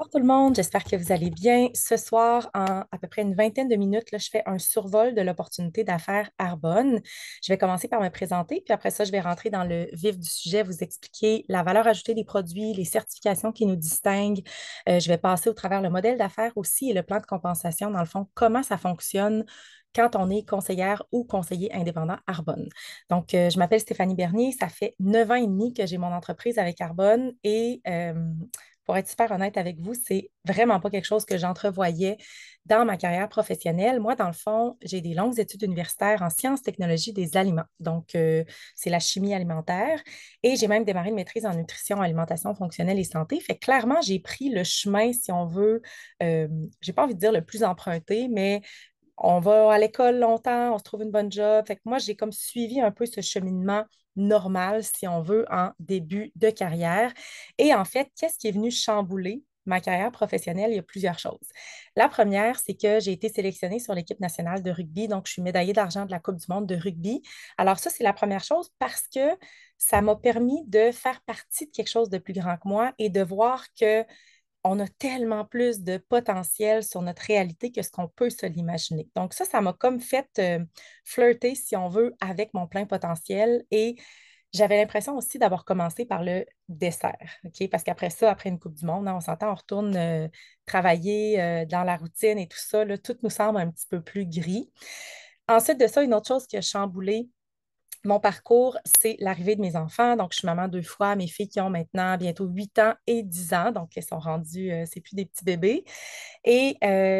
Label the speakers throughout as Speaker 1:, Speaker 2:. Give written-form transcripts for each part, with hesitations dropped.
Speaker 1: Bonjour tout le monde, j'espère que vous allez bien. Ce soir, en à peu près une vingtaine de minutes, là, je fais un survol de l'opportunité d'affaires Arbonne. Je vais commencer par me présenter, puis après ça, je vais rentrer dans le vif du sujet, vous expliquer la valeur ajoutée des produits, les certifications qui nous distinguent. Je vais passer au travers le modèle d'affaires aussi et le plan de compensation, dans le fond, comment ça fonctionne quand on est conseillère ou conseiller indépendant Arbonne. Donc, je m'appelle Stéphanie Bernier. Ça fait 9 ans et demi que j'ai mon entreprise avec Arbonne et pour être super honnête avec vous, c'est vraiment pas quelque chose que j'entrevoyais dans ma carrière professionnelle. Moi, dans le fond, j'ai des longues études universitaires en sciences technologies des aliments. Donc, c'est la chimie alimentaire. Et j'ai même démarré une maîtrise en nutrition, alimentation fonctionnelle et santé. Fait que clairement, j'ai pris le chemin, si on veut, j'ai pas envie de dire le plus emprunté, mais on va à l'école longtemps, on se trouve une bonne job. Fait que moi, j'ai comme suivi un peu ce cheminement normal, si on veut, en début de carrière. Et en fait, qu'est-ce qui est venu chambouler ma carrière professionnelle? Il y a plusieurs choses. La première, c'est que j'ai été sélectionnée sur l'équipe nationale de rugby, donc je suis médaillée d'argent de la Coupe du monde de rugby. Alors ça, c'est la première chose parce que ça m'a permis de faire partie de quelque chose de plus grand que moi et de voir que on a tellement plus de potentiel sur notre réalité que ce qu'on peut se l'imaginer. Donc ça m'a comme fait flirter, si on veut, avec mon plein potentiel et j'avais l'impression aussi d'avoir commencé par le dessert, OK? Parce qu'après ça, après une Coupe du Monde, hein, on s'entend, on retourne travailler dans la routine et tout ça, là, tout nous semble un petit peu plus gris. Ensuite de ça, une autre chose qui a chamboulé mon parcours, c'est l'arrivée de mes enfants. Donc, je suis maman deux fois. Mes filles qui ont maintenant bientôt 8 ans et 10 ans. Donc, elles sont rendues, c'est plus des petits bébés. Et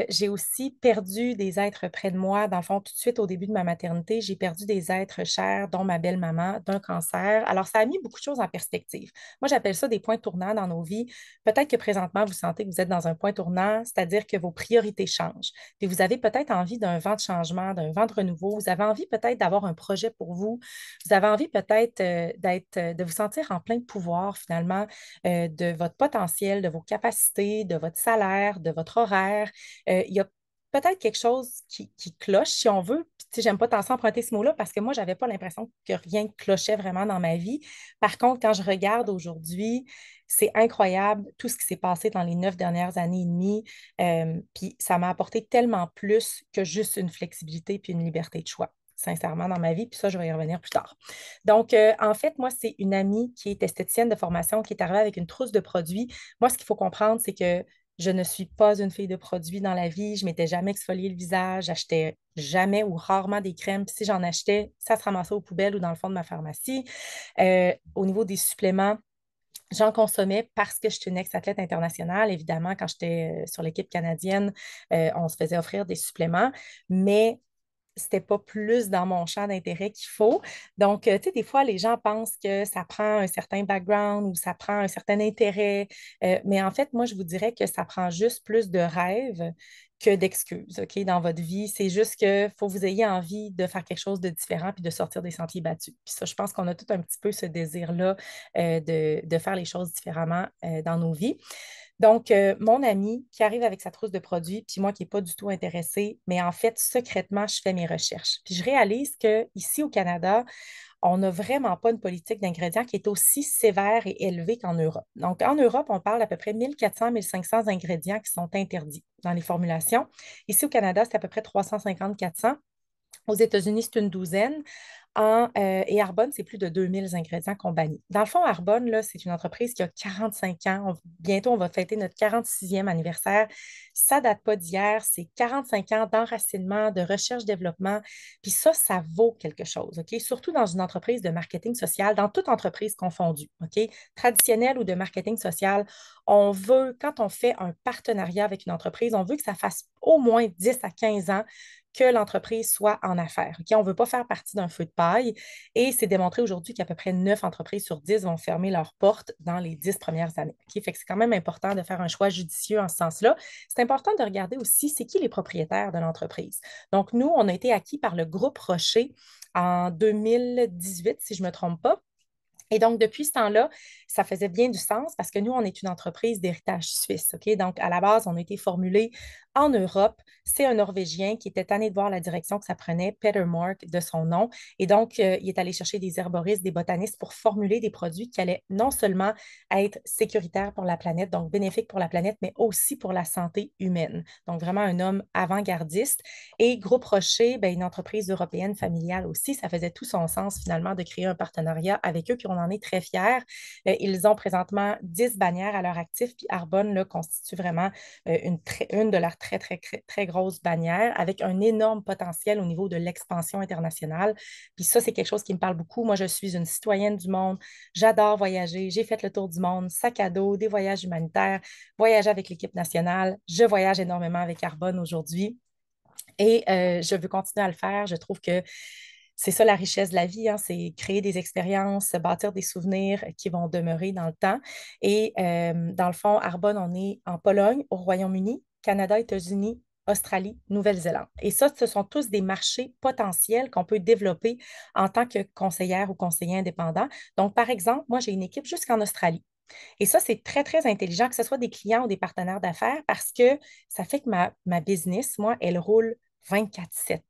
Speaker 1: j'ai aussi perdu des êtres près de moi. Dans le fond, tout de suite au début de ma maternité, j'ai perdu des êtres chers, dont ma belle-maman, d'un cancer. Alors, ça a mis beaucoup de choses en perspective. Moi, j'appelle ça des points tournants dans nos vies. Peut-être que présentement, vous sentez que vous êtes dans un point tournant, c'est-à-dire que vos priorités changent. Puis vous avez peut-être envie d'un vent de changement, d'un vent de renouveau. Vous avez envie peut-être d'avoir un projet pour vous. Vous avez envie peut-être de vous sentir en plein pouvoir finalement de votre potentiel, de vos capacités, de votre salaire, de votre horaire. Il y a peut-être quelque chose qui cloche, si on veut. Puis, tu sais, j'aime pas tant ça emprunter ce mot-là parce que moi, je n'avais pas l'impression que rien ne clochait vraiment dans ma vie. Par contre, quand je regarde aujourd'hui, c'est incroyable tout ce qui s'est passé dans les 9 dernières années et demie. Puis ça m'a apporté tellement plus que juste une flexibilité puis une liberté de choix sincèrement, dans ma vie. Puis ça, je vais y revenir plus tard. Donc, en fait, moi, c'est une amie qui est esthéticienne de formation qui est arrivée avec une trousse de produits. Moi, ce qu'il faut comprendre, c'est que je ne suis pas une fille de produits dans la vie. Je m'étais jamais exfolié le visage. J'achetais jamais ou rarement des crèmes. Puis si j'en achetais, ça se ramassait aux poubelles ou dans le fond de ma pharmacie. Au niveau des suppléments, j'en consommais parce que je suis une ex-athlète internationale. Évidemment, quand j'étais sur l'équipe canadienne, on se faisait offrir des suppléments, mais c'était pas plus dans mon champ d'intérêt qu'il faut. Donc, tu sais, des fois, les gens pensent que ça prend un certain background ou ça prend un certain intérêt. Mais en fait, moi, je vous dirais que ça prend juste plus de rêves que d'excuses, OK, dans votre vie. C'est juste qu'il faut que vous ayez envie de faire quelque chose de différent puis de sortir des sentiers battus. Puis ça, je pense qu'on a tout un petit peu ce désir-là de faire les choses différemment dans nos vies. Donc, mon ami qui arrive avec sa trousse de produits, puis moi qui n'ai pas du tout intéressée, mais en fait, secrètement, je fais mes recherches. Puis je réalise qu'ici au Canada, on n'a vraiment pas une politique d'ingrédients qui est aussi sévère et élevée qu'en Europe. Donc, en Europe, on parle à peu près 1400-1500 ingrédients qui sont interdits dans les formulations. Ici au Canada, c'est à peu près 350-400. Aux États-Unis, c'est une douzaine. Et Arbonne, c'est plus de 2000 ingrédients qu'on bannit. Dans le fond, Arbonne, là, c'est une entreprise qui a 45 ans. Bientôt, on va fêter notre 46e anniversaire. Ça ne date pas d'hier. C'est 45 ans d'enracinement, de recherche-développement. Puis ça vaut quelque chose, OK? Surtout dans une entreprise de marketing social, dans toute entreprise confondue, OK? Traditionnelle ou de marketing social, on veut, quand on fait un partenariat avec une entreprise, on veut que ça fasse au moins 10 à 15 ans que l'entreprise soit en affaires. OK? On ne veut pas faire partie d'un feu de paille et c'est démontré aujourd'hui qu'à peu près 9 entreprises sur 10 vont fermer leurs portes dans les 10 premières années. OK? Fait que c'est quand même important de faire un choix judicieux en ce sens-là. C'est important de regarder aussi c'est qui les propriétaires de l'entreprise. Donc, nous, on a été acquis par le groupe Rocher en 2018, si je ne me trompe pas. Et donc, depuis ce temps-là, ça faisait bien du sens parce que nous, on est une entreprise d'héritage suisse. OK? Donc, à la base, on a été formulé en Europe. C'est un Norvégien qui était tanné de voir la direction que ça prenait, Peter Mark de son nom. Et donc, il est allé chercher des herboristes, des botanistes pour formuler des produits qui allaient non seulement être sécuritaires pour la planète, donc bénéfiques pour la planète, mais aussi pour la santé humaine. Donc, vraiment un homme avant-gardiste. Et Groupe Rocher, ben, une entreprise européenne familiale aussi, ça faisait tout son sens finalement de créer un partenariat avec eux, puis on en est très fiers. Ils ont présentement 10 bannières à leur actif, puis Arbonne là, constitue vraiment une de leurs très, très, très, très grosses bannières avec un énorme potentiel au niveau de l'expansion internationale. Puis ça, c'est quelque chose qui me parle beaucoup. Moi, je suis une citoyenne du monde. J'adore voyager. J'ai fait le tour du monde, sac à dos, des voyages humanitaires, voyager avec l'équipe nationale. Je voyage énormément avec Arbonne aujourd'hui. Et je veux continuer à le faire. Je trouve que c'est ça la richesse de la vie, hein, c'est créer des expériences, bâtir des souvenirs qui vont demeurer dans le temps. Et dans le fond, Arbonne, on est en Pologne, au Royaume-Uni, Canada, États-Unis, Australie, Nouvelle-Zélande. Et ça, ce sont tous des marchés potentiels qu'on peut développer en tant que conseillère ou conseiller indépendant. Donc, par exemple, moi, j'ai une équipe jusqu'en Australie. Et ça, c'est très, très intelligent, que ce soit des clients ou des partenaires d'affaires, parce que ça fait que ma business, moi, elle roule 24/7.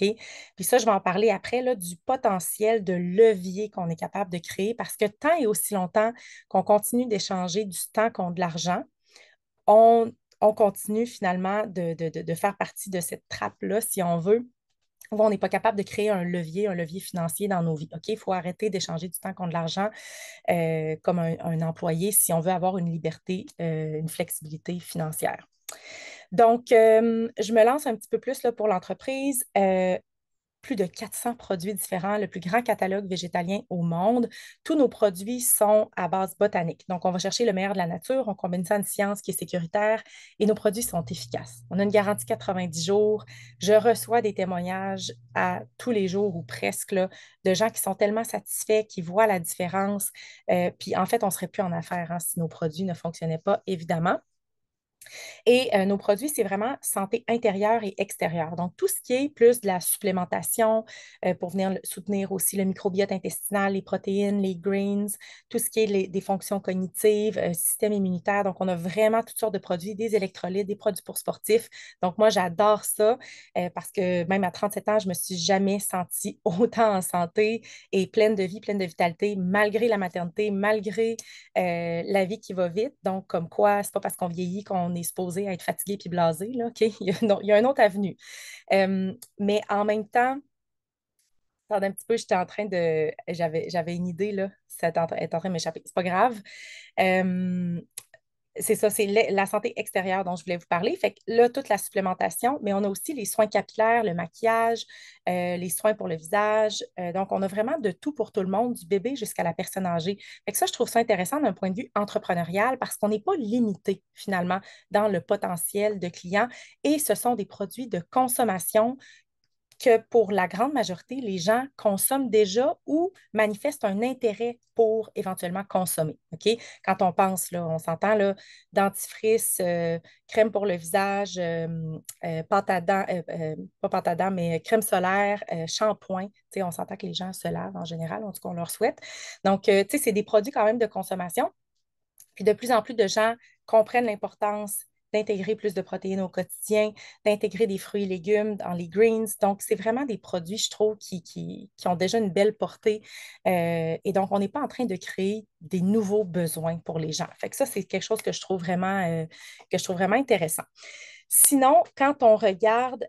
Speaker 1: OK? Puis ça, je vais en parler après, là, du potentiel de levier qu'on est capable de créer, parce que tant et aussi longtemps qu'on continue d'échanger du temps contre de l'argent, on continue finalement de faire partie de cette trappe-là, si on veut, où on n'est pas capable de créer un levier financier dans nos vies. OK? Il faut arrêter d'échanger du temps contre de l'argent comme un employé si on veut avoir une liberté, une flexibilité financière. Donc, je me lance un petit peu plus là, pour l'entreprise. Plus de 400 produits différents, le plus grand catalogue végétalien au monde. Tous nos produits sont à base botanique. Donc, on va chercher le meilleur de la nature, on combine ça à une science qui est sécuritaire et nos produits sont efficaces. On a une garantie 90 jours. Je reçois des témoignages à tous les jours ou presque là, de gens qui sont tellement satisfaits, qui voient la différence. Puis, en fait, on ne serait plus en affaires hein, si nos produits ne fonctionnaient pas, évidemment. Et nos produits, c'est vraiment santé intérieure et extérieure. Donc, tout ce qui est plus de la supplémentation pour venir soutenir aussi le microbiote intestinal, les protéines, les greens, tout ce qui est des fonctions cognitives, système immunitaire. Donc, on a vraiment toutes sortes de produits, des électrolytes, des produits pour sportifs. Donc, moi, j'adore ça parce que même à 37 ans, je ne me suis jamais sentie autant en santé et pleine de vie, pleine de vitalité, malgré la maternité, malgré la vie qui va vite. Donc, comme quoi, c'est pas parce qu'on vieillit qu'on est supposé être fatigué puis blasé, là, OK? Il y a une autre avenue. Mais en même temps, attendez un petit peu, j'étais en train de... J'avais une idée, là. Ça est en train de m'échapper. C'est pas grave. Euh, c'est ça, c'est la santé extérieure dont je voulais vous parler. Fait que là, toute la supplémentation, mais on a aussi les soins capillaires, le maquillage, les soins pour le visage. Donc, on a vraiment de tout pour tout le monde, du bébé jusqu'à la personne âgée. Fait que ça, je trouve ça intéressant d'un point de vue entrepreneurial parce qu'on n'est pas limité finalement dans le potentiel de clients et ce sont des produits de consommation que pour la grande majorité, les gens consomment déjà ou manifestent un intérêt pour éventuellement consommer. OK? Quand on pense, là, on s'entend, là, dentifrice, crème pour le visage, pâte à dents, pas pâte à dents, mais crème solaire, shampoing. Tu sais, on s'entend que les gens se lavent en général, en tout cas, on leur souhaite. Donc, tu sais, c'est des produits quand même de consommation. Puis de plus en plus de gens comprennent l'importance d'intégrer plus de protéines au quotidien, d'intégrer des fruits et légumes dans les greens. Donc, c'est vraiment des produits, je trouve, qui ont déjà une belle portée. Et donc, on n'est pas en train de créer des nouveaux besoins pour les gens. Fait que ça, c'est quelque chose que je trouve vraiment intéressant. Sinon, quand on regarde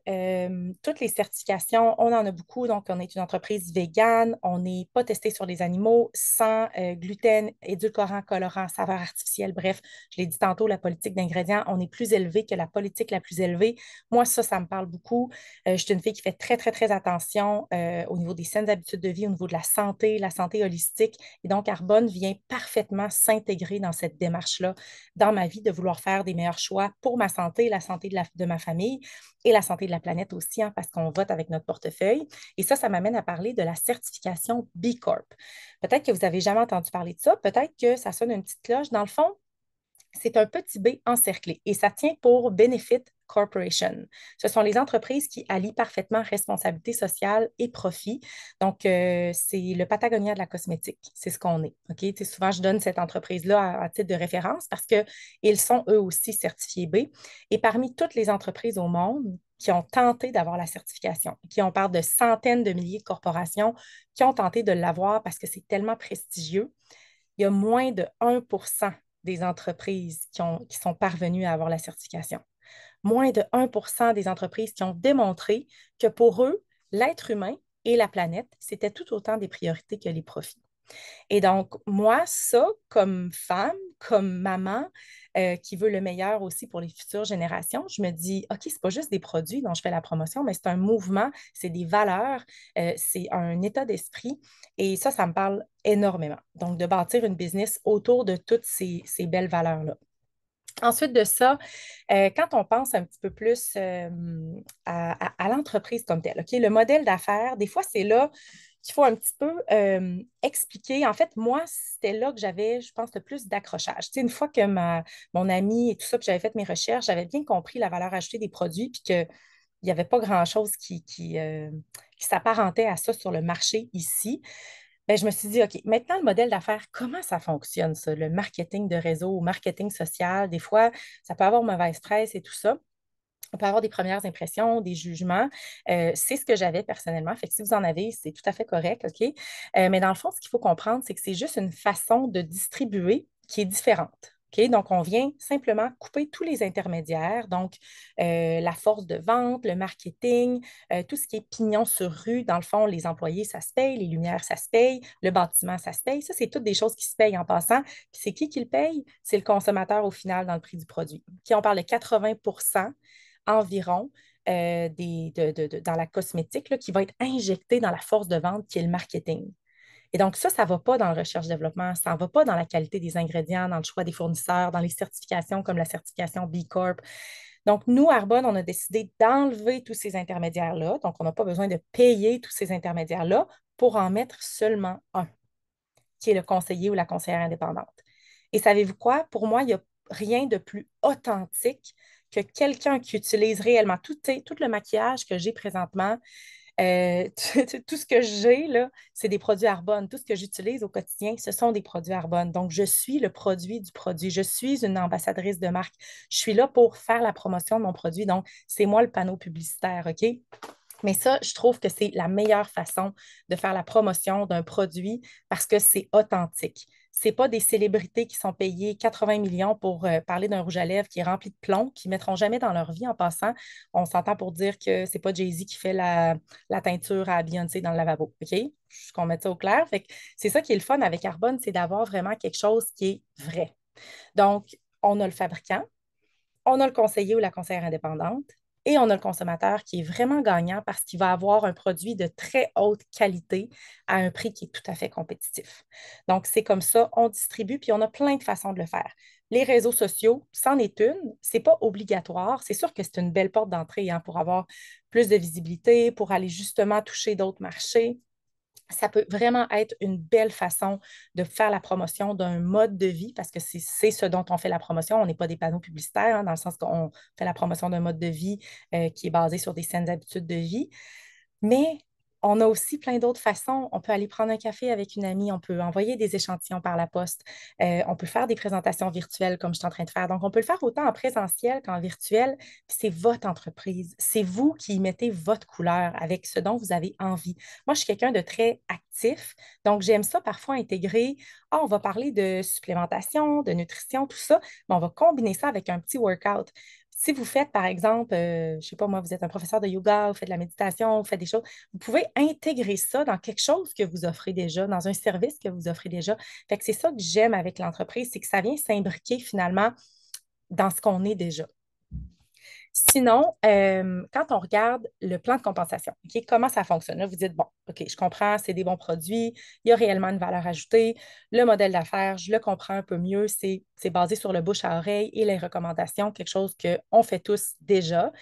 Speaker 1: toutes les certifications, on en a beaucoup. Donc, on est une entreprise végane, on n'est pas testé sur les animaux, sans gluten, édulcorant, colorant, saveur artificielle. Bref, je l'ai dit tantôt, la politique d'ingrédients, on est plus élevé que la politique la plus élevée. Moi, ça me parle beaucoup. Je suis une fille qui fait très, très, très attention au niveau des saines habitudes de vie, au niveau de la santé holistique. Et donc, Arbonne vient parfaitement s'intégrer dans cette démarche-là, dans ma vie, de vouloir faire des meilleurs choix pour ma santé, la santé de ma famille et la santé de la planète aussi, hein, parce qu'on vote avec notre portefeuille. Et ça m'amène à parler de la certification B Corp. Peut-être que vous n'avez jamais entendu parler de ça, peut-être que ça sonne une petite cloche. Dans le fond, c'est un petit B encerclé et ça tient pour Benefit Corporation. Ce sont les entreprises qui allient parfaitement responsabilité sociale et profit. Donc, c'est le Patagonia de la cosmétique. C'est ce qu'on est. OK? Tu sais, souvent, je donne cette entreprise-là à titre de référence parce qu'ils sont eux aussi certifiés B. Et parmi toutes les entreprises au monde qui ont tenté d'avoir la certification, qui on parle de centaines de milliers de corporations qui ont tenté de l'avoir parce que c'est tellement prestigieux, il y a moins de 1% des entreprises qui sont parvenues à avoir la certification. Moins de 1% des entreprises qui ont démontré que pour eux, l'être humain et la planète, c'était tout autant des priorités que les profits. Et donc, moi, ça, comme femme, comme maman, qui veut le meilleur aussi pour les futures générations, je me dis, OK, c'est pas juste des produits dont je fais la promotion, mais c'est un mouvement, c'est des valeurs, c'est un état d'esprit. Et ça me parle énormément. Donc, de bâtir une business autour de toutes ces belles valeurs-là. Ensuite de ça, quand on pense un petit peu plus à l'entreprise comme telle, OK, le modèle d'affaires, des fois, c'est là qu'il faut un petit peu expliquer. En fait, moi, c'était là que j'avais, je pense, le plus d'accrochage. Tu sais, une fois que mon ami et tout ça, puis j'avais fait mes recherches, j'avais bien compris la valeur ajoutée des produits, puis qu'il n'y avait pas grand-chose qui s'apparentait à ça sur le marché ici. Ben, je me suis dit, OK, maintenant, le modèle d'affaires, comment ça fonctionne, ça, le marketing de réseau, le marketing social? Des fois, ça peut avoir mauvaise presse et tout ça. On peut avoir des premières impressions, des jugements. C'est ce que j'avais personnellement. Fait que si vous en avez, c'est tout à fait correct, OK? Mais dans le fond, ce qu'il faut comprendre, c'est que c'est juste une façon de distribuer qui est différente. OK? Donc, on vient simplement couper tous les intermédiaires, donc la force de vente, le marketing, tout ce qui est pignon sur rue. Dans le fond, les employés, ça se paye, les lumières, ça se paye, le bâtiment, ça se paye. Ça, c'est toutes des choses qui se payent en passant. Puis c'est qui le paye? C'est le consommateur au final dans le prix du produit. Qui on parle de 80 environ dans la cosmétique là, qui va être injecté dans la force de vente qui est le marketing. Et donc, ça ne va pas dans la recherche-développement, ça ne va pas dans la qualité des ingrédients, dans le choix des fournisseurs, dans les certifications comme la certification B Corp. Donc, nous, Arbonne, on a décidé d'enlever tous ces intermédiaires-là. Donc, on n'a pas besoin de payer tous ces intermédiaires-là pour en mettre seulement un, qui est le conseiller ou la conseillère indépendante. Et savez-vous quoi? Pour moi, il n'y a rien de plus authentique que quelqu'un qui utilise réellement tout le maquillage que j'ai présentement. Tout ce que j'ai, là, c'est des produits Arbonne. Tout ce que j'utilise au quotidien, ce sont des produits Arbonne. Donc, je suis le produit du produit. Je suis une ambassadrice de marque. Je suis là pour faire la promotion de mon produit. Donc, c'est moi le panneau publicitaire, OK? Mais ça, je trouve que c'est la meilleure façon de faire la promotion d'un produit parce que c'est authentique. Ce n'est pas des célébrités qui sont payées 80 millions pour parler d'un rouge à lèvres qui est rempli de plomb, qui ne mettront jamais dans leur vie en passant. On s'entend pour dire que ce n'est pas Jay-Z qui fait la teinture à Beyoncé dans le lavabo. OK? Juste qu'on mette ça au clair. Fait que c'est ça qui est le fun avec Arbonne, c'est d'avoir vraiment quelque chose qui est vrai. Donc, on a le fabricant, on a le conseiller ou la conseillère indépendante et on a le consommateur qui est vraiment gagnant parce qu'il va avoir un produit de très haute qualité à un prix qui est tout à fait compétitif. Donc, c'est comme ça, on distribue, puis on a plein de façons de le faire. Les réseaux sociaux, c'en est une, c'est pas obligatoire. C'est sûr que c'est une belle porte d'entrée hein, pour avoir plus de visibilité, pour aller justement toucher d'autres marchés. Ça peut vraiment être une belle façon de faire la promotion d'un mode de vie parce que c'est ce dont on fait la promotion. On n'est pas des panneaux publicitaires, hein, dans le sens qu'on fait la promotion d'un mode de vie qui est basé sur des saines habitudes de vie. Mais on a aussi plein d'autres façons. On peut aller prendre un café avec une amie, on peut envoyer des échantillons par la poste, on peut faire des présentations virtuelles comme je suis en train de faire. Donc, on peut le faire autant en présentiel qu'en virtuel. Puis c'est votre entreprise. C'est vous qui y mettez votre couleur avec ce dont vous avez envie. Moi, je suis quelqu'un de très actif. Donc, j'aime ça parfois intégrer. Ah, on va parler de supplémentation, de nutrition, tout ça, mais on va combiner ça avec un petit workout. Si vous faites, par exemple, je ne sais pas, moi, vous êtes un professeur de yoga, vous faites de la méditation, vous faites des choses, vous pouvez intégrer ça dans quelque chose que vous offrez déjà, dans un service que vous offrez déjà. Fait que c'est ça que j'aime avec l'entreprise, c'est que ça vient s'imbriquer finalement dans ce qu'on est déjà. Sinon, quand on regarde le plan de compensation, OK, comment ça fonctionne? Là, vous dites, bon, OK, je comprends, c'est des bons produits, il y a réellement une valeur ajoutée. Le modèle d'affaires, je le comprends un peu mieux, c'est basé sur le bouche à oreille et les recommandations, quelque chose qu'on fait tous déjà.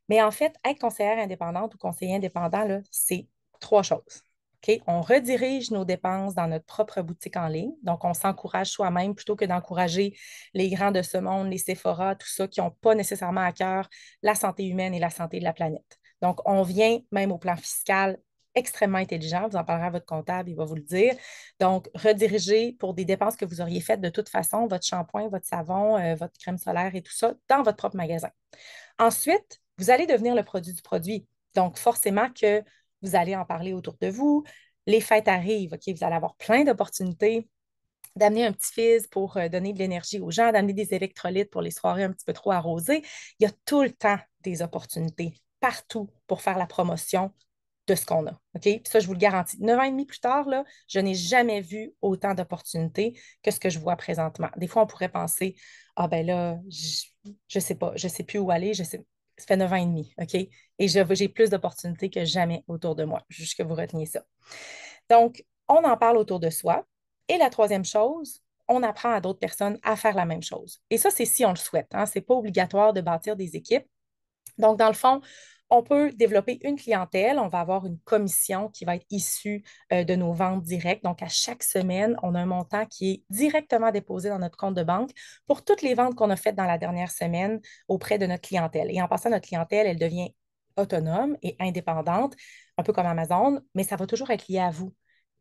Speaker 1: Mais en fait, être conseillère indépendante ou conseiller indépendant, là, c'est trois choses. OK? On redirige nos dépenses dans notre propre boutique en ligne. Donc, on s'encourage soi-même plutôt que d'encourager les grands de ce monde, les Sephora, tout ça, qui n'ont pas nécessairement à cœur la santé humaine et la santé de la planète. Donc, on vient, même au plan fiscal, extrêmement intelligent. Vous en parlerez à votre comptable, il va vous le dire. Donc, rediriger pour des dépenses que vous auriez faites de toute façon, votre shampoing, votre savon, votre crème solaire et tout ça, dans votre propre magasin. Ensuite, vous allez devenir le produit du produit. Donc, forcément que vous allez en parler autour de vous. Les fêtes arrivent, OK? Vous allez avoir plein d'opportunités d'amener un petit fizz pour donner de l'énergie aux gens, d'amener des électrolytes pour les soirées un petit peu trop arrosées. Il y a tout le temps des opportunités partout pour faire la promotion de ce qu'on a. OK? Puis ça, je vous le garantis. 9 ans et demi plus tard, là, je n'ai jamais vu autant d'opportunités que ce que je vois présentement. Des fois, on pourrait penser, ah ben là, je sais pas, je sais plus où aller, je sais. Ça fait 9 ans et demi, OK? Et j'ai plus d'opportunités que jamais autour de moi, juste que vous reteniez ça. Donc, on en parle autour de soi. Et la troisième chose, on apprend à d'autres personnes à faire la même chose. Et ça, c'est si on le souhaite. Hein? Ce n'est pas obligatoire de bâtir des équipes. Donc, dans le fond, on peut développer une clientèle. On va avoir une commission qui va être issue de nos ventes directes. Donc, à chaque semaine, on a un montant qui est directement déposé dans notre compte de banque pour toutes les ventes qu'on a faites dans la dernière semaine auprès de notre clientèle. Et en passant, notre clientèle, elle devient autonome et indépendante, un peu comme Amazon, mais ça va toujours être lié à vous.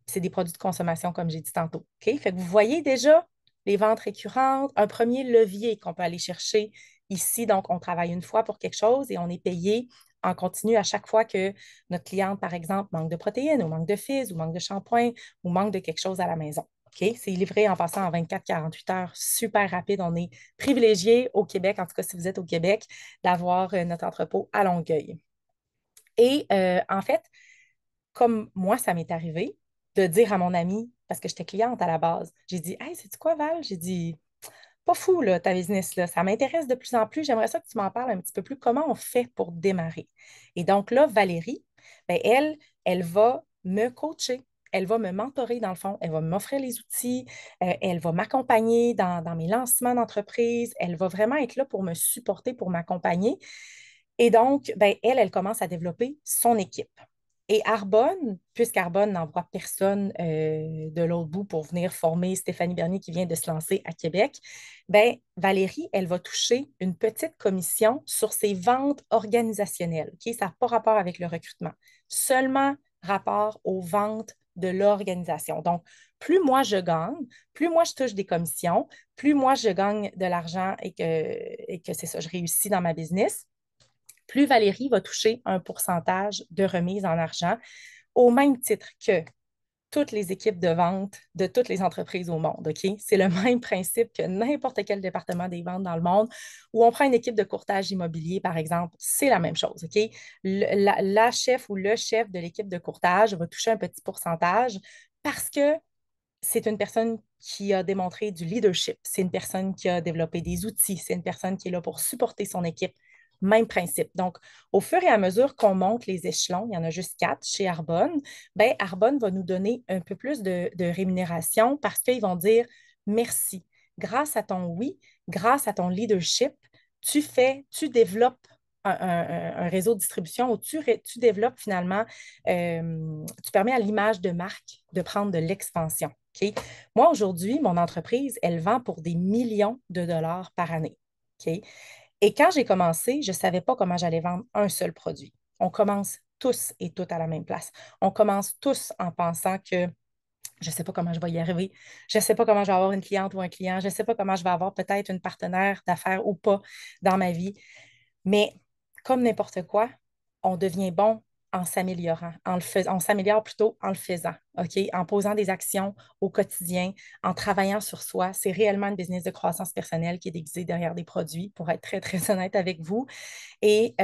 Speaker 1: C'est des produits de consommation, comme j'ai dit tantôt. OK? Fait que vous voyez déjà les ventes récurrentes, un premier levier qu'on peut aller chercher ici. Donc, on travaille une fois pour quelque chose et on est payé en continu à chaque fois que notre cliente, par exemple, manque de protéines ou manque de fils ou manque de shampoing ou manque de quelque chose à la maison. OK? C'est livré en passant en 24-48 heures, super rapide. On est privilégié au Québec, en tout cas si vous êtes au Québec, d'avoir notre entrepôt à Longueuil. Et en fait, comme moi, ça m'est arrivé de dire à mon ami, parce que j'étais cliente à la base, j'ai dit, hey, sais-tu quoi, Val? J'ai dit, pas fou, là, ta business, là. Ça m'intéresse de plus en plus. J'aimerais ça que tu m'en parles un petit peu plus. Comment on fait pour démarrer? Et donc là, Valérie, ben, elle va me coacher. Elle va me mentorer dans le fond. Elle va m'offrir les outils. Elle va m'accompagner dans mes lancements d'entreprise. Elle va vraiment être là pour me supporter, pour m'accompagner. Et donc, ben, elle commence à développer son équipe. Et Arbonne, puisqu'Arbonne n'envoie personne de l'autre bout pour venir former Stéphanie Bernier qui vient de se lancer à Québec, ben, Valérie, elle va toucher une petite commission sur ses ventes organisationnelles. OK? Ça n'a pas rapport avec le recrutement, seulement rapport aux ventes de l'organisation. Donc, plus moi je gagne, plus moi je touche des commissions, plus moi je gagne de l'argent et que c'est ça, je réussis dans ma business, plus Valérie va toucher un pourcentage de remise en argent au même titre que toutes les équipes de vente de toutes les entreprises au monde. OK? C'est le même principe que n'importe quel département des ventes dans le monde où on prend une équipe de courtage immobilier, par exemple, c'est la même chose. OK? La chef ou le chef de l'équipe de courtage va toucher un petit pourcentage parce que c'est une personne qui a démontré du leadership, c'est une personne qui a développé des outils, c'est une personne qui est là pour supporter son équipe. Même principe. Donc, au fur et à mesure qu'on monte les échelons, il y en a juste 4 chez Arbonne, ben Arbonne va nous donner un peu plus de rémunération parce qu'ils vont dire merci. Grâce à ton oui, grâce à ton leadership, tu développes un réseau de distribution où tu développes finalement, tu permets à l'image de marque de prendre de l'expansion. OK? Moi, aujourd'hui, mon entreprise, elle vend pour des millions de dollars par année. OK? Et quand j'ai commencé, je ne savais pas comment j'allais vendre un seul produit. On commence tous et toutes à la même place. On commence tous en pensant que je ne sais pas comment je vais y arriver. Je ne sais pas comment je vais avoir une cliente ou un client. Je ne sais pas comment je vais avoir peut-être une partenaire d'affaires ou pas dans ma vie. Mais comme n'importe quoi, on devient bon en s'améliorant, on s'améliore plutôt en le faisant, OK? En posant des actions au quotidien, en travaillant sur soi. C'est réellement une business de croissance personnelle qui est déguisée derrière des produits, pour être très, très honnête avec vous. Et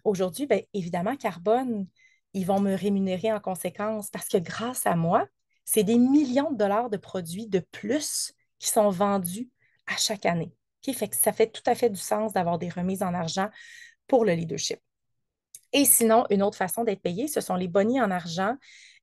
Speaker 1: aujourd'hui, bien, évidemment, Carbone, ils vont me rémunérer en conséquence parce que grâce à moi, c'est des millions de dollars de produits de plus qui sont vendus à chaque année. OK? Fait que ça fait tout à fait du sens d'avoir des remises en argent pour le leadership. Et sinon, une autre façon d'être payé, ce sont les bonnies en argent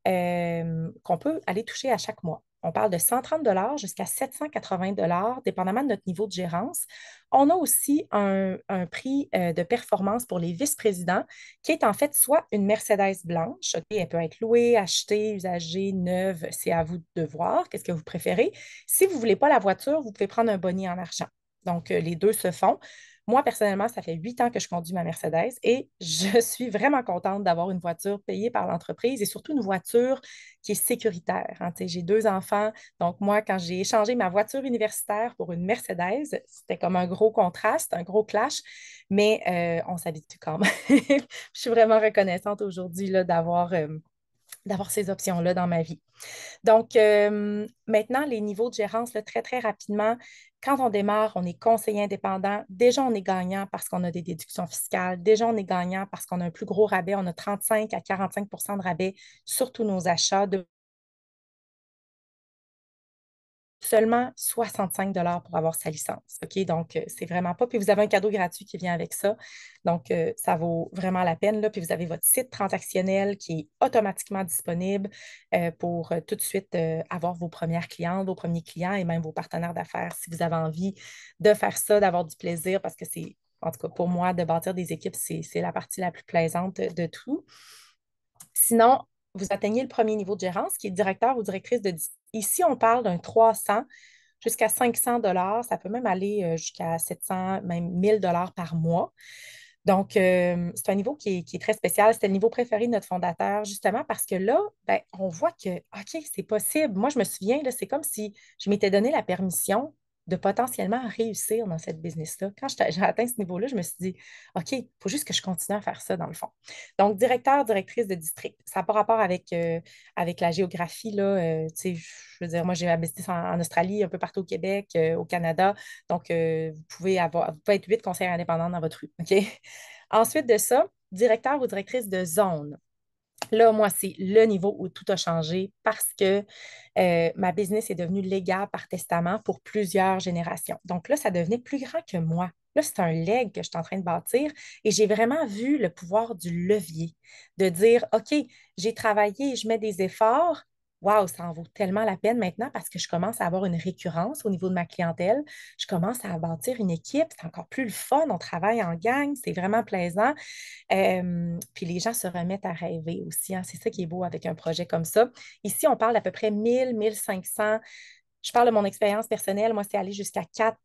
Speaker 1: qu'on peut aller toucher à chaque mois. On parle de 130 jusqu'à 780 dépendamment de notre niveau de gérance. On a aussi un prix de performance pour les vice-présidents, qui est en fait soit une Mercedes blanche, ok, elle peut être louée, achetée, usagée, neuve, c'est à vous de voir, qu'est-ce que vous préférez. Si vous ne voulez pas la voiture, vous pouvez prendre un bonnet en argent. Donc, les deux se font. Moi, personnellement, ça fait 8 ans que je conduis ma Mercedes et je suis vraiment contente d'avoir une voiture payée par l'entreprise et surtout une voiture qui est sécuritaire, hein. Tu sais, j'ai deux enfants, donc moi, quand j'ai échangé ma voiture universitaire pour une Mercedes, c'était comme un gros contraste, un gros clash, mais on s'habitue quand même. Je suis vraiment reconnaissante aujourd'hui là, d'avoir ces options-là dans ma vie. Donc, maintenant, les niveaux de gérance, là, très, très rapidement, quand on démarre, on est conseiller indépendant. Déjà, on est gagnant parce qu'on a des déductions fiscales. Déjà, on est gagnant parce qu'on a un plus gros rabais. On a 35 à 45 de rabais sur tous nos achats. De seulement 65 pour avoir sa licence. OK? Donc, c'est vraiment pas. Puis vous avez un cadeau gratuit qui vient avec ça. Donc, ça vaut vraiment la peine, là. Puis vous avez votre site transactionnel qui est automatiquement disponible pour tout de suite avoir vos premières clientes, vos premiers clients et même vos partenaires d'affaires si vous avez envie de faire ça, d'avoir du plaisir parce que c'est, en tout cas, pour moi, de bâtir des équipes, c'est la partie la plus plaisante de tout. Sinon, vous atteignez le premier niveau de gérance, qui est directeur ou directrice de district. Ici, on parle d'un 300 jusqu'à 500 dollars. Ça peut même aller jusqu'à 700, même 1000 dollars par mois. Donc, c'est un niveau qui est très spécial. C'était le niveau préféré de notre fondateur, justement parce que là, ben, on voit que, OK, c'est possible. Moi, je me souviens, là, c'est comme si je m'étais donné la permission de potentiellement réussir dans cette business-là. Quand j'ai atteint ce niveau-là, je me suis dit, OK, il faut juste que je continue à faire ça, dans le fond. Donc, directeur, directrice de district, ça n'a pas rapport avec la géographie, là. Tu sais, je veux dire, moi, j'ai ma business en Australie, un peu partout au Québec, au Canada. Donc, vous pouvez être 8 conseillers indépendants dans votre rue. OK? Ensuite de ça, directeur ou directrice de zone. Là, moi, c'est le niveau où tout a changé parce que ma business est devenue légale par testament pour plusieurs générations. Donc là, ça devenait plus grand que moi. Là, c'est un leg que je suis en train de bâtir et j'ai vraiment vu le pouvoir du levier, de dire, OK, j'ai travaillé, je mets des efforts. Waouh, ça en vaut tellement la peine maintenant parce que je commence à avoir une récurrence au niveau de ma clientèle. Je commence à bâtir une équipe. C'est encore plus le fun. On travaille en gang. C'est vraiment plaisant. Puis les gens se remettent à rêver aussi, hein. C'est ça qui est beau avec un projet comme ça. Ici, on parle d'à peu près 1000, 1500. Je parle de mon expérience personnelle. Moi, c'est aller jusqu'à 4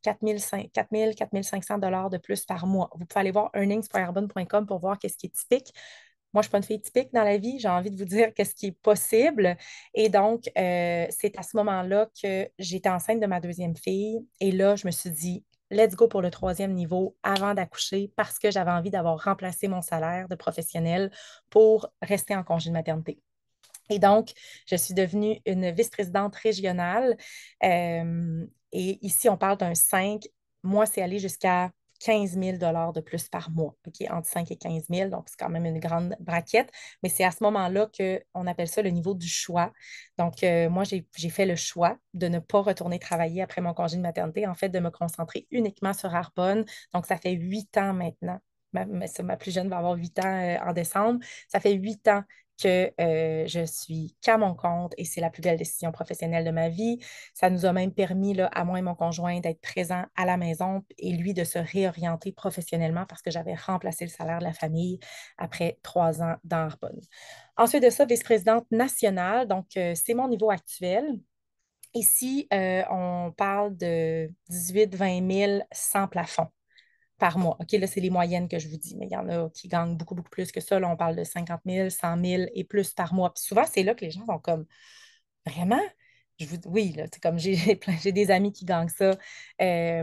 Speaker 1: 500 dollars de plus par mois. Vous pouvez aller voir earnings.arbonne.com pour voir qu'est-ce qui est typique. Moi, je ne suis pas une fille typique dans la vie. J'ai envie de vous dire qu'est-ce qui est possible. Et donc, c'est à ce moment-là que j'étais enceinte de ma deuxième fille. Et là, je me suis dit, let's go pour le troisième niveau avant d'accoucher parce que j'avais envie d'avoir remplacé mon salaire de professionnel pour rester en congé de maternité. Et donc, je suis devenue une vice-présidente régionale. Et ici, on parle d'un 5. Moi, c'est aller jusqu'à 15 000 de plus par mois, OK, entre 5 et 15 000. Donc, c'est quand même une grande braquette. Mais c'est à ce moment-là qu'on appelle ça le niveau du choix. Donc, moi, j'ai fait le choix de ne pas retourner travailler après mon congé de maternité, en fait, de me concentrer uniquement sur Arbonne. Donc, ça fait 8 ans maintenant. Ma plus jeune va avoir 8 ans en décembre. Ça fait 8 ans que je suis qu'à mon compte et c'est la plus belle décision professionnelle de ma vie. Ça nous a même permis, là, à moi et mon conjoint, d'être présents à la maison et lui de se réorienter professionnellement parce que j'avais remplacé le salaire de la famille après 3 ans dans Arbonne. Ensuite de ça, vice-présidente nationale, donc c'est mon niveau actuel. Ici, on parle de 18 000 20 000 sans plafond par mois. OK, là, c'est les moyennes que je vous dis, mais il y en a qui gagnent beaucoup, beaucoup plus que ça. Là, on parle de 50 000, 100 000 et plus par mois. Puis souvent, c'est là que les gens sont comme, vraiment? Oui, là, c'est comme j'ai des amis qui gagnent ça. Et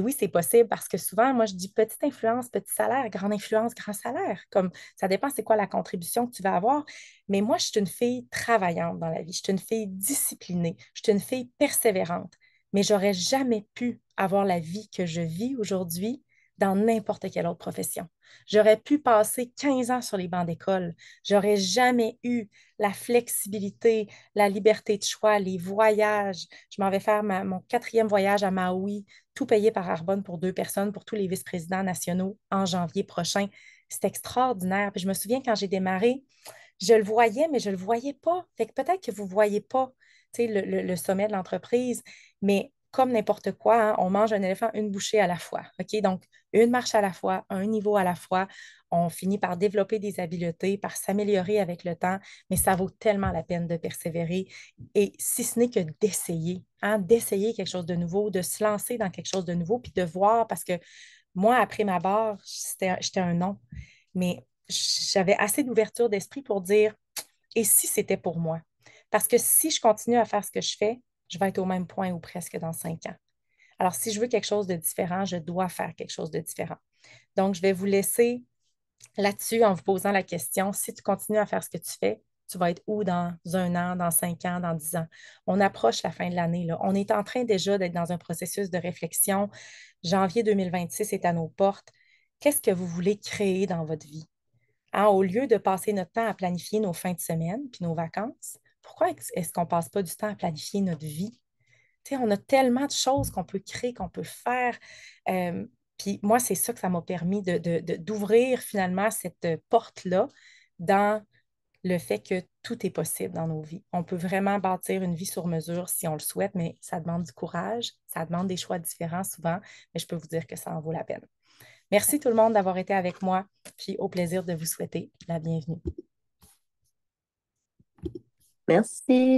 Speaker 1: oui, c'est possible parce que souvent, moi, je dis petite influence, petit salaire, grande influence, grand salaire. Comme ça dépend c'est quoi la contribution que tu vas avoir. Mais moi, je suis une fille travaillante dans la vie. Je suis une fille disciplinée. Je suis une fille persévérante. Mais j'aurais jamais pu avoir la vie que je vis aujourd'hui dans n'importe quelle autre profession. J'aurais pu passer 15 ans sur les bancs d'école. J'aurais jamais eu la flexibilité, la liberté de choix, les voyages. Je m'en vais faire mon quatrième voyage à Maui, tout payé par Arbonne pour 2 personnes, pour tous les vice-présidents nationaux en janvier prochain. C'est extraordinaire. Puis je me souviens quand j'ai démarré, je le voyais, mais je ne le voyais pas. Fait que peut-être que vous ne voyez pas. tu sais, le sommet de l'entreprise, mais comme n'importe quoi, hein, on mange un éléphant une bouchée à la fois. OK? Donc, une marche à la fois, un niveau à la fois. On finit par développer des habiletés, par s'améliorer avec le temps, mais ça vaut tellement la peine de persévérer. Et si ce n'est que d'essayer, hein, d'essayer quelque chose de nouveau, de se lancer dans quelque chose de nouveau, puis de voir, parce que moi, après ma barre, j'étais un non, mais j'avais assez d'ouverture d'esprit pour dire, et si c'était pour moi? Parce que si je continue à faire ce que je fais, je vais être au même point ou presque dans 5 ans. Alors, si je veux quelque chose de différent, je dois faire quelque chose de différent. Donc, je vais vous laisser là-dessus en vous posant la question, si tu continues à faire ce que tu fais, tu vas être où dans 1 an, dans 5 ans, dans 10 ans? On approche la fin de l'année, là. On est en train déjà d'être dans un processus de réflexion. Janvier 2026 est à nos portes. Qu'est-ce que vous voulez créer dans votre vie? Hein, au lieu de passer notre temps à planifier nos fins de semaine puis nos vacances, pourquoi est-ce qu'on ne passe pas du temps à planifier notre vie? Tu sais, on a tellement de choses qu'on peut créer, qu'on peut faire. Euh, Puis moi, c'est ça que ça m'a permis d'ouvrir finalement cette porte-là dans le fait que tout est possible dans nos vies. On peut vraiment bâtir une vie sur mesure si on le souhaite, mais ça demande du courage, ça demande des choix différents souvent, mais je peux vous dire que ça en vaut la peine. Merci tout le monde d'avoir été avec moi, puis au plaisir de vous souhaiter la bienvenue.
Speaker 2: Merci.